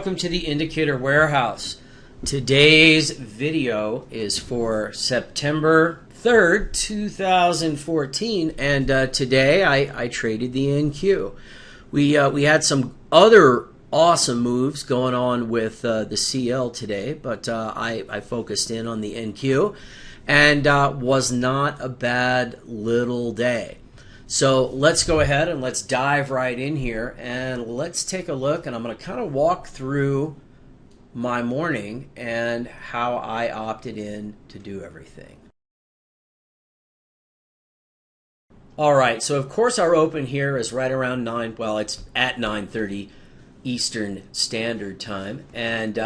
welcome to the Indicator Warehouse. Today's video is for September 3rd, 2014, and today I traded the NQ. We had some other awesome moves going on with the CL today, but I focused in on the NQ, and was not a bad little day. So let's go ahead and let's dive right in here and let's take a look, and I'm going to kind of walk through my morning and how I opted in to do everything. All right, so of course our open here is right around 9, well, it's at 9:30 Eastern Standard Time, and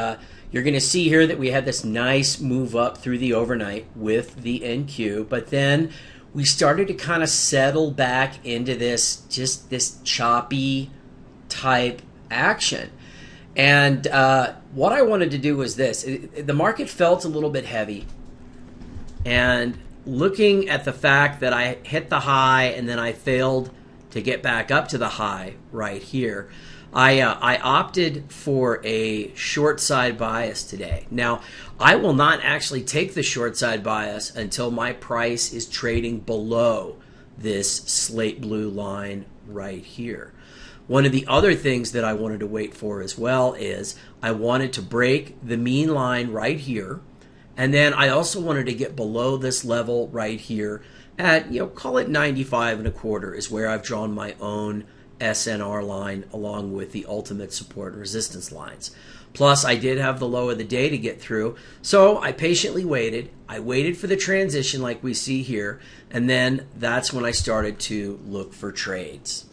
you're going to see here that we had this nice move up through the overnight with the NQ, but then we started to kind of settle back into this choppy type action. And what I wanted to do was this. The market felt a little bit heavy, and looking at the fact that I hit the high and then I failed to get back up to the high right here, I opted for a short side bias today. Now, I will not actually take the short side bias until my price is trading below this slate blue line right here. One of the other things that I wanted to wait for as well is I wanted to break the mean line right here, and then I also wanted to get below this level right here at, call it 95.25 is where I've drawn my own SNR line along with the ultimate support and resistance lines. Plus, I did have the low of the day to get through, so I patiently waited. I waited for the transition like we see here, and then that's when I started to look for trades.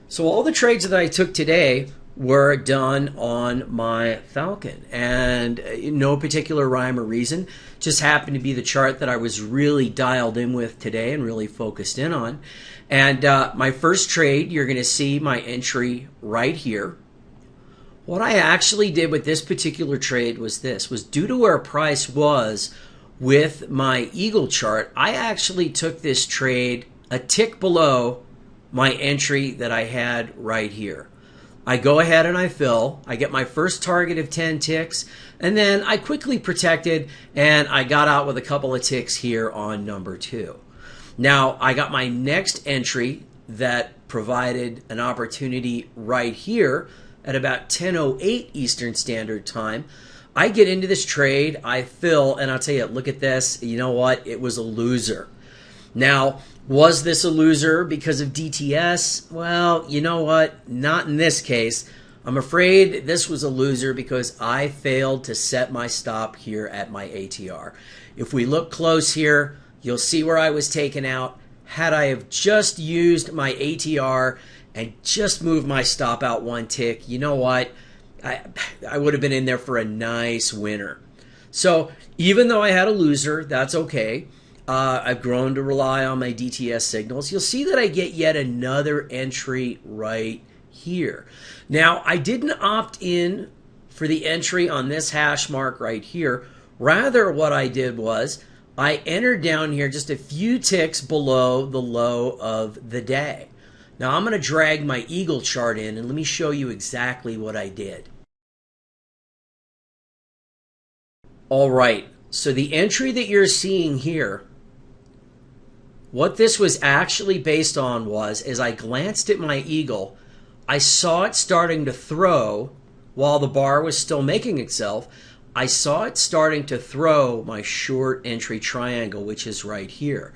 So all the trades that I took today were done on my Falcon, and no particular rhyme or reason, just happened to be the chart that I was really dialed in with today and really focused in on. And my first trade, you're going to see my entry right here. What I actually did with this particular trade was due to where price was with my Eagle chart, I actually took this trade a tick below my entry that I had right here. I go ahead and I fill. I get my first target of 10 ticks, and then I quickly protected, and I got out with a couple of ticks here on number 2. Now, I got my next entry that provided an opportunity right here at about 10:08 Eastern Standard Time. I get into this trade, I fill, and I'll tell you, look at this. You know what? It was a loser. Now, was this a loser because of DTS? Well, you know what? Not in this case. I'm afraid this was a loser because I failed to set my stop here at my ATR. If we look close here, you'll see where I was taken out. Had I have just used my ATR and just moved my stop out one tick, you know what? I would have been in there for a nice winner. So even though I had a loser, that's okay. I've grown to rely on my DTS signals. You'll see that I get yet another entry right here. Now, I didn't opt in for the entry on this hash mark right here. Rather, what I did was I entered down here just a few ticks below the low of the day. Now, I'm going to drag my Eagle chart in, and let me show you exactly what I did. All right, so the entry that you're seeing here, what this was actually based on was, as I glanced at my Eagle, I saw it starting to throw while the bar was still making itself. I saw it starting to throw my short entry triangle, which is right here.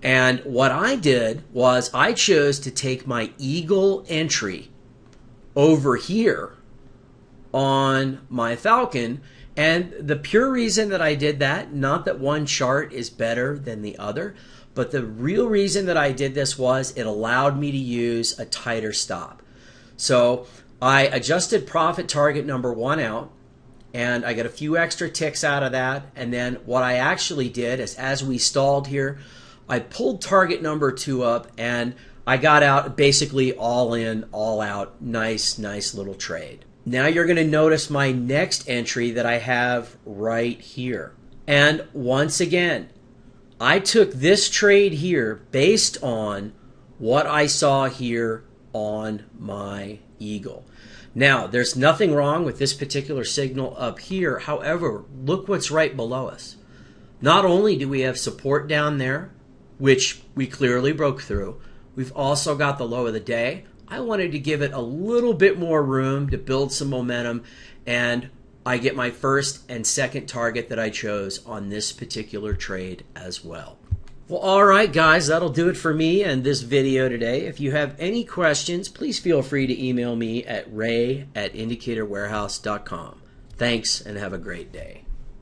And what I did was I chose to take my Eagle entry over here on my Falcon. And the pure reason that I did that, not that one chart is better than the other, but the real reason that I did this was it allowed me to use a tighter stop. So I adjusted profit target number 1 out, and I got a few extra ticks out of that. And then what I actually did is, as we stalled here, I pulled target number 2 up, and I got out basically all in, all out. Nice little trade. Now you're going to notice my next entry that I have right here. And once again, I took this trade here based on what I saw here on my eagle. Now, there's nothing wrong with this particular signal up here. However, look what's right below us. Not only do we have support down there, which we clearly broke through, we've also got the low of the day. I wanted to give it a little bit more room to build some momentum, and I get my first and second target that I chose on this particular trade as well. Well, all right, guys, that'll do it for me and this video today. If you have any questions, please feel free to email me at ray@indicatorwarehouse.com. Thanks, and have a great day.